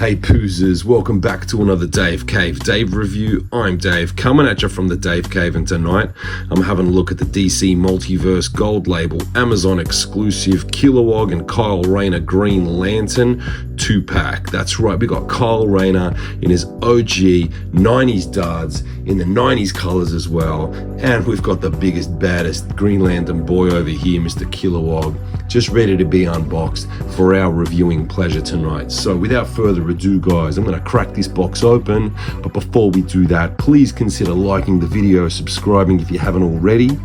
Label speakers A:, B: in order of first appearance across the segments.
A: Hey Poozers, welcome back to another Dave Cave Dave review. I'm Dave, coming at you from the Dave Cave, and tonight I'm having a look at the DC Multiverse Gold Label Amazon exclusive Kilowog and Kyle Rayner Green Lantern 2-pack. That's right, we got Kyle Rayner in his OG 90s darts in the 90s colors as well, and we've got the biggest, baddest Green Lantern boy over here, Mr. Kilowog, just ready to be unboxed for our reviewing pleasure tonight. So without further ado, guys, I'm going to crack this box open, but before we do that, please consider liking the video, subscribing if you haven't already,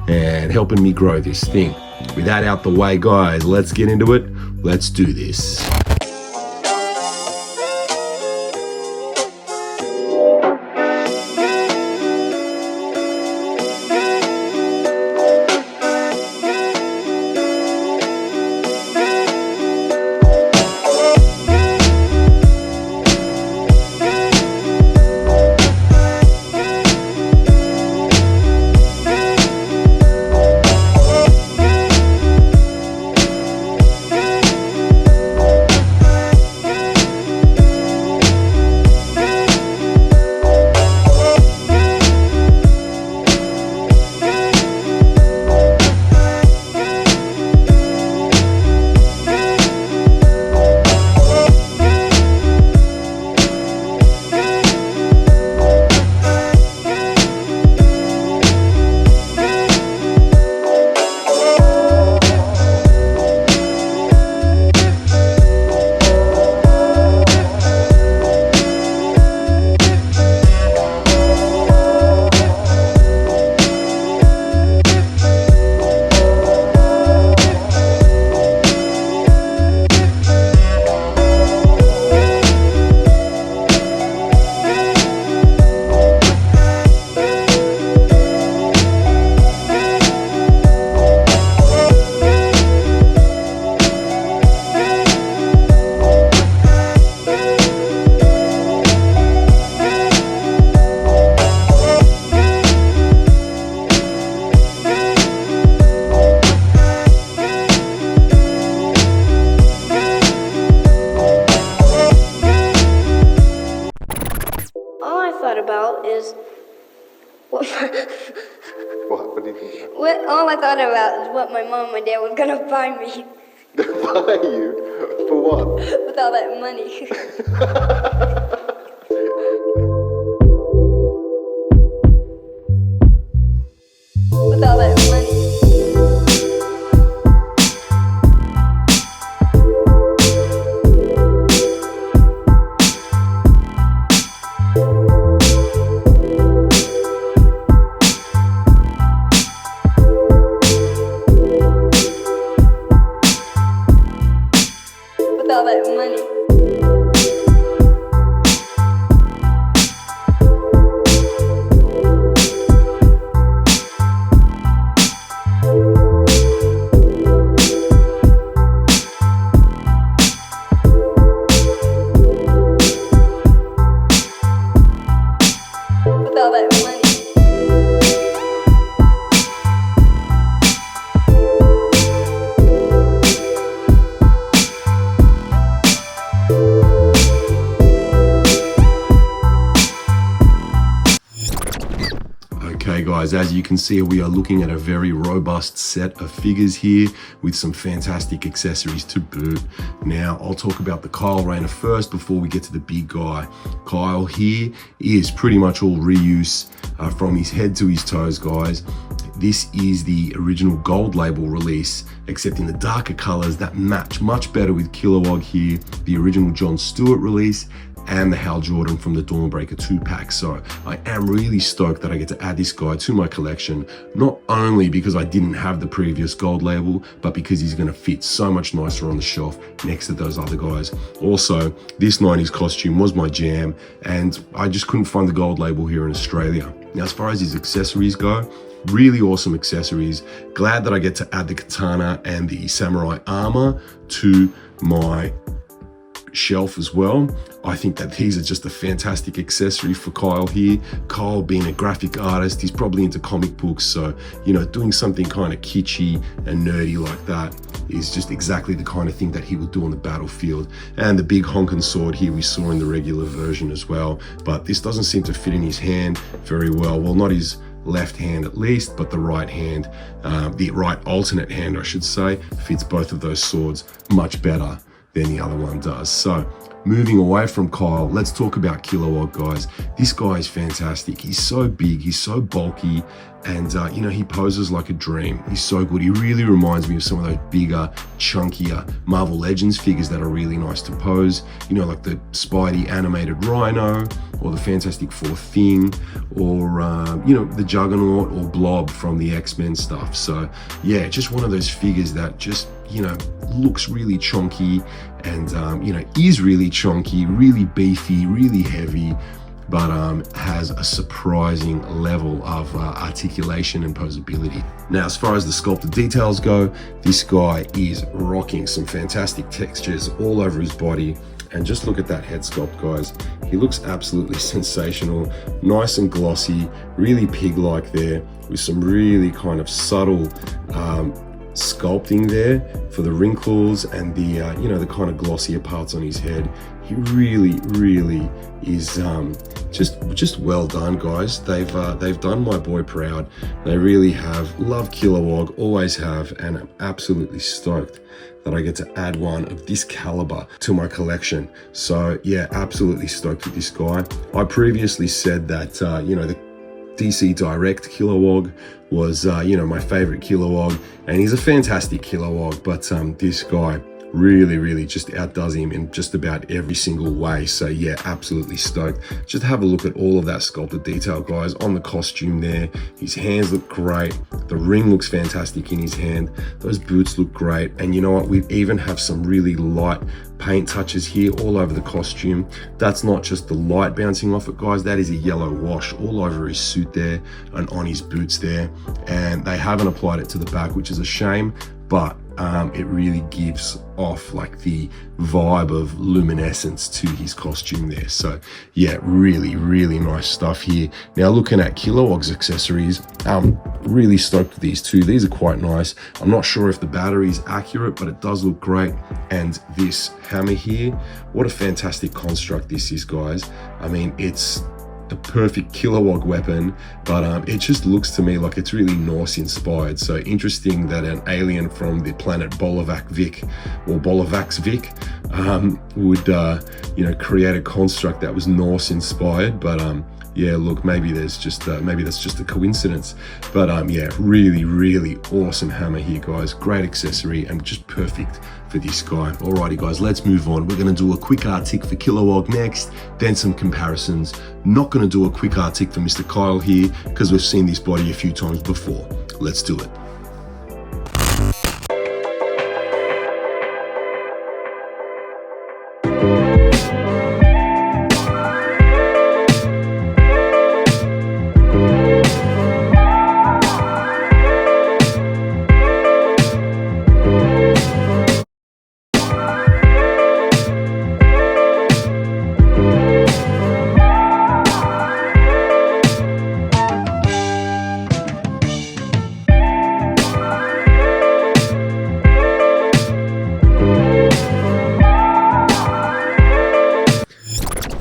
A: and helping me grow this thing. With that out the way, guys, let's get into it. Let's do this.
B: About is what
C: What do you think?
B: all I thought about is what my mom and my dad were gonna buy me.
C: Buy you? For what?
B: With all that money. With all that money. All that money. With all that money.
A: Okay guys, as you can see, we are looking at a very robust set of figures here with some fantastic accessories to boot. Now, I'll talk about the Kyle Rayner first before we get to the big guy. Kyle here is pretty much all reuse from his head to his toes, guys. This is the original gold label release, except in the darker colors that match much better with Kilowog here, the original John Stewart release, and the Hal Jordan from the Dawnbreaker 2-pack. So I am really stoked that I get to add this guy to my collection, not only because I didn't have the previous gold label, but because he's going to fit so much nicer on the shelf next to those other guys. Also, this 90s costume was my jam, and I just couldn't find the gold label here in Australia. Now, as far as his accessories go, really awesome accessories. Glad that I get to add the katana and the samurai armor to my shelf as well. I think that these are just a fantastic accessory for Kyle here. Kyle being a graphic artist, he's probably into comic books, so, you know, doing something kind of kitschy and nerdy like that is just exactly the kind of thing that he would do on the battlefield. And the big honking sword here we saw in the regular version as well, but this doesn't seem to fit in his hand very well. Well, not his left hand at least, but the right hand, the right alternate hand I should say, fits both of those swords much better than the other one does. So moving away from Kyle, let's talk about Kilowog, guys. This guy is fantastic. He's so big, he's so bulky, and you know, he poses like a dream. He's so good. He really reminds me of some of those bigger, chunkier Marvel Legends figures that are really nice to pose, you know, like the Spidey animated Rhino, or the Fantastic Four Thing, or you know, the Juggernaut or Blob from the X-Men stuff. So yeah, just one of those figures that just, you know, looks really chunky and you know, is really chunky, really beefy, really heavy, but has a surprising level of articulation and posability. Now, as far as the sculpted details go, this guy is rocking some fantastic textures all over his body. And just look at that head sculpt, guys. He looks absolutely sensational, nice and glossy, really pig-like there, with some really kind of subtle sculpting there for the wrinkles and the you know, the kind of glossier parts on his head. He really is just well done, guys. They've done my boy proud. They really have. Love Kilowog, always have, and I'm absolutely stoked that I get to add one of this caliber to my collection. So yeah, absolutely stoked with this guy. I previously said that you know, the DC Direct Kilowog was you know, my favorite Kilowog, and he's a fantastic Kilowog, but this guy really just outdoes him in just about every single way. So yeah, absolutely stoked. Just have a look at all of that sculpted detail, guys, on the costume there. His hands look great, the ring looks fantastic in his hand, those boots look great, and you know what, we even have some really light paint touches here all over the costume. That's not just the light bouncing off it, guys, that is a yellow wash all over his suit there and on his boots there, and they haven't applied it to the back, which is a shame, but it really gives off like the vibe of luminescence to his costume there. So yeah, really nice stuff here. Now, looking at Kilowog's accessories, really stoked with these two. These are quite nice. I'm not sure if the battery is accurate, but it does look great. And this hammer here, what a fantastic construct this is, guys. I mean, it's a perfect Kilowog weapon, but it just looks to me like it's really Norse inspired. So interesting that an alien from the planet Bolivac Vic, or Bolivax Vic, would you know, create a construct that was Norse inspired. But yeah, look, maybe that's just a coincidence. But yeah, really awesome hammer here, guys. Great accessory and just perfect for this guy. Alrighty, guys, let's move on. We're gonna do a quick artic for Kilowog next, then some comparisons. Not gonna do a quick artic for Mr. Kyle here because we've seen this body a few times before. Let's do it.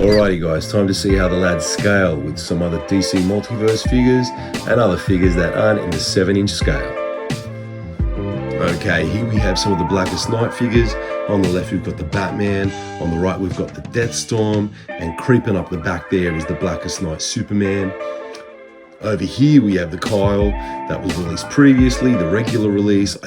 A: Alrighty, guys, time to see how the lads scale with some other DC Multiverse figures and other figures that aren't in the 7-inch scale. Okay, here we have some of the Blackest Night figures. On the left we've got the Batman, on the right we've got the Deathstorm, and creeping up the back there is the Blackest Night Superman. Over here we have the Kyle that was released previously, the regular release.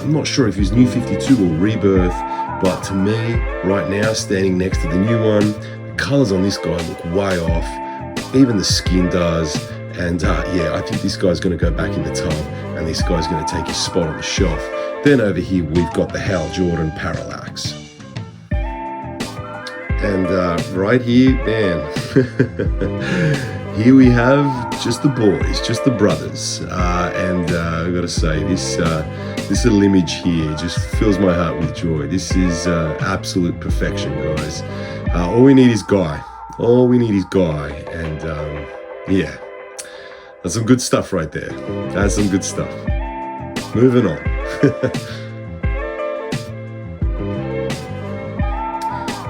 A: I'm not sure if he's New 52 or Rebirth, but to me, right now, standing next to the new one, the colors on this guy look way off. Even the skin does. And yeah, I think this guy's going to go back in the tub, and this guy's going to take his spot on the shelf. Then over here, we've got the Hal Jordan Parallax. And right here, man, here we have just the boys, just the brothers. And I've got to say, this little image here just fills my heart with joy. This is absolute perfection, guys. All we need is Guy. All we need is Guy. And yeah, that's some good stuff right there. That's some good stuff. Moving on.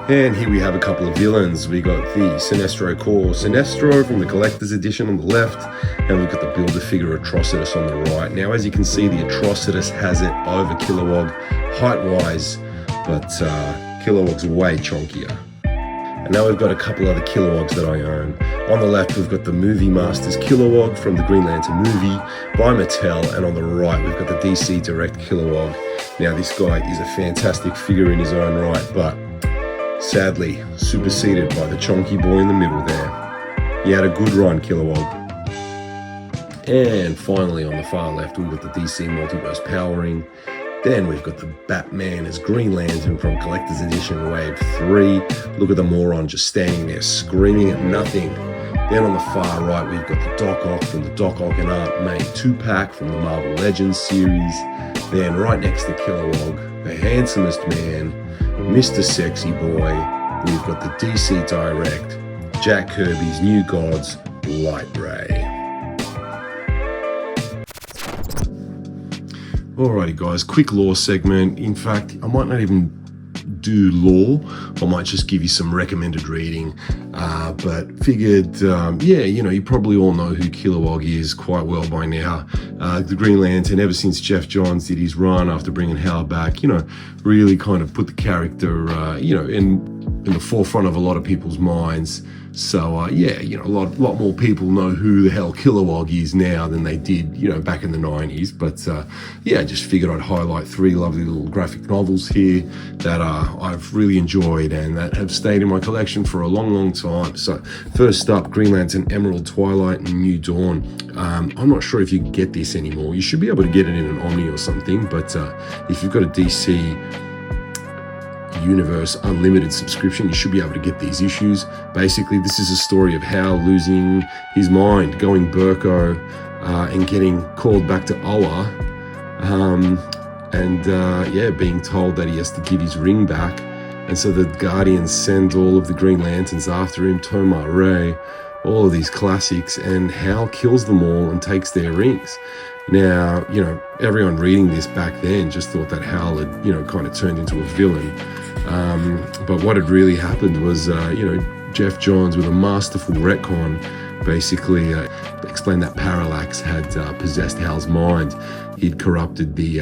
A: And here we have a couple of villains. We got the Sinestro Core Sinestro from the Collector's Edition on the left, and we've got the Build-A-Figure Atrocitus on the right. Now, as you can see, the Atrocitus has it over Kilowog height-wise, but Kilowog's way chonkier. And now we've got a couple other Kilowogs that I own. On the left, we've got the Movie Masters Kilowog from the Green Lantern movie by Mattel, and on the right, we've got the DC Direct Kilowog. Now, this guy is a fantastic figure in his own right, but sadly superseded by the chonky boy in the middle there. He had a good run, Kilowog. And finally, on the far left, we've got the DC Multiverse Powering. Then we've got the Batman as Green Lantern from Collector's Edition Wave 3. Look at the moron just standing there screaming at nothing. Then on the far right, we've got the Doc Ock from the Doc Ock and Art Made 2-pack from the Marvel Legends series. Then right next to Kilowog, the handsomest man, Mr. Sexy Boy, we've got the DC Direct, Jack Kirby's New Gods, Light Ray. Alrighty guys, quick lore segment. In fact, I might not even do lore, I might just give you some recommended reading, but figured, yeah, you know, you probably all know who Kilowog is quite well by now. The Green Lantern, ever since Jeff Johns did his run after bringing Hal back, you know, really kind of put the character, you know, in the forefront of a lot of people's minds. So yeah, you know, a lot more people know who the hell Kilowog is now than they did, you know, back in the 90s. But yeah, I just figured I'd highlight 3 lovely little graphic novels here that I've really enjoyed and that have stayed in my collection for a long time. So first up, Green Lantern Emerald Twilight and New Dawn. I'm not sure if you can get this anymore. You should be able to get it in an Omni or something, but if you've got a DC Universe Unlimited subscription, you should be able to get these issues. Basically, this is a story of Hal losing his mind, going Burko, and getting called back to Oa, and yeah, being told that he has to give his ring back. And so the Guardians send all of the Green Lanterns after him, Tomar Ray, all of these classics, and Hal kills them all and takes their rings. Now, you know, everyone reading this back then just thought that Hal had, you know, kind of turned into a villain. But what had really happened was, you know, Jeff Johns, with a masterful retcon, basically explained that Parallax had possessed Hal's mind. He'd corrupted the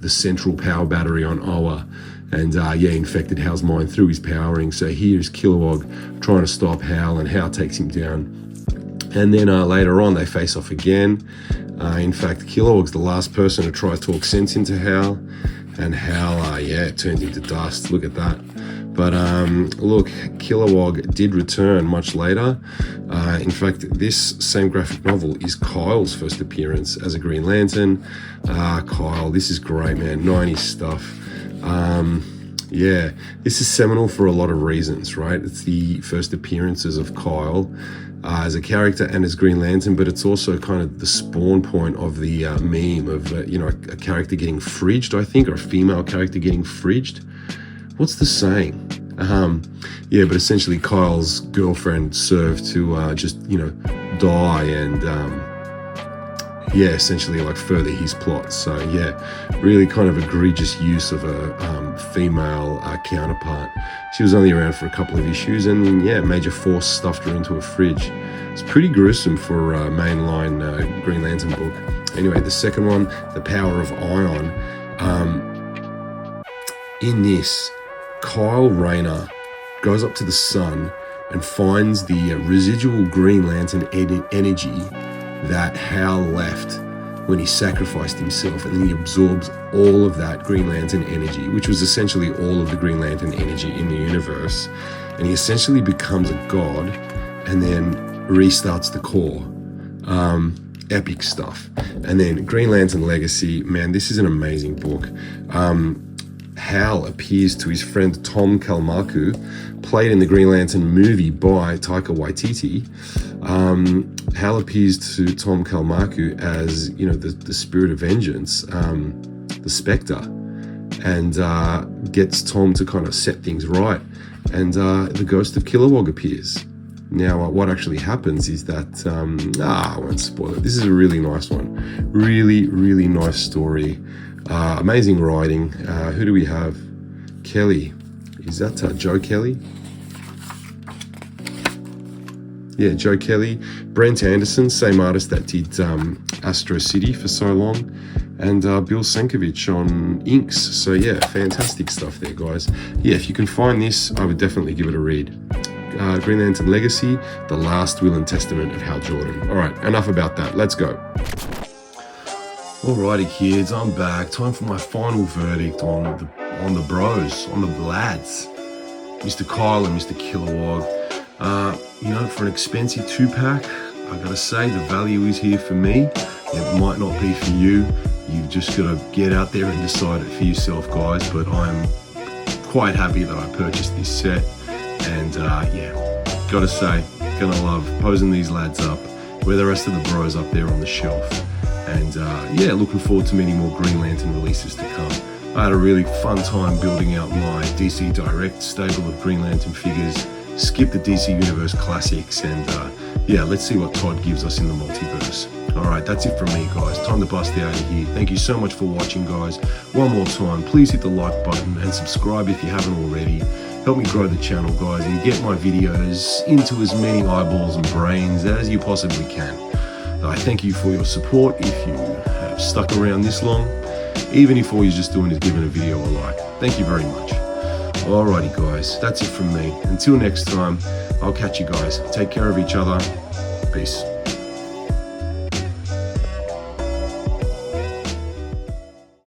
A: central power battery on Oa, and yeah, infected Hal's mind through his powering. So here's Kilowog trying to stop Hal, and Hal takes him down. And then later on, they face off again. In fact, Kilowog's the last person to try to talk sense into Hal, and Hal, yeah, turned into dust. Look at that. But look, Kilowog did return much later. In fact, this same graphic novel is Kyle's first appearance as a Green Lantern. Kyle, this is great, man. 90s stuff. Yeah, this is seminal for a lot of reasons, right? It's the first appearances of Kyle as a character and as Green Lantern, but it's also kind of the spawn point of the meme of, you know, a character getting fridged, I think, or a female character getting fridged. What's the saying? Yeah, but essentially Kyle's girlfriend served to just, you know, die and, yeah, essentially like further his plot. So yeah, really kind of egregious use of a female counterpart. She was only around for a couple of issues, and yeah, Major Force stuffed her into a fridge. It's pretty gruesome for a mainline Green Lantern book. Anyway, the second one, The Power of Ion. In this, Kyle Rayner goes up to the sun and finds the residual Green Lantern energy that Hal left when he sacrificed himself, and then he absorbs all of that Green Lantern energy, which was essentially all of the Green Lantern energy in the universe, and he essentially becomes a god and then restarts the core. Epic stuff. And then Green Lantern Legacy, man, this is an amazing book. Hal appears to his friend Tom Kalmaku, played in the Green Lantern movie by Taika Waititi. Hal appears to Tom Kalmaku as, you know, the spirit of vengeance, the Spectre, and gets Tom to kind of set things right. And the ghost of Kilowog appears. Now, what actually happens is that, I won't spoil it. This is a really nice one. Really, really nice story. Amazing writing. Who do we have? Kelly is that Joe Kelly? Yeah, Joe Kelly. Brent Anderson, same artist that did Astro City for so long. And Bill Senkovich on inks. So yeah, fantastic stuff there, guys. Yeah, if you can find this, I would definitely give it a read. Green Lantern Legacy, The Last Will and Testament of Hal Jordan. All right, enough about that. Let's go. Alrighty, kids, I'm back. Time for my final verdict on the bros, on the lads, Mr. Kyle and Mr. Kilowog. You know, for an expensive 2-pack, I gotta say the value is here for me. It might not be for you. You've just got to get out there and decide it for yourself, guys. But I'm quite happy that I purchased this set. And yeah, gotta say, gonna love posing these lads up with the rest of the bros up there on the shelf. And yeah, looking forward to many more Green Lantern releases to come. I had a really fun time building out my DC Direct stable of Green Lantern figures. Skip the DC Universe Classics, and yeah, let's see what Todd gives us in the multiverse. Alright, that's it from me, guys. Time to bust out of here. Thank you so much for watching, guys. One more time, please hit the like button and subscribe if you haven't already. Help me grow the channel, guys, and get my videos into as many eyeballs and brains as you possibly can. I thank you for your support if you have stuck around this long, even if all you're just doing is giving a video a like. Thank you very much. Alrighty, guys, that's it from me. Until next time, I'll catch you guys. Take care of each other. Peace.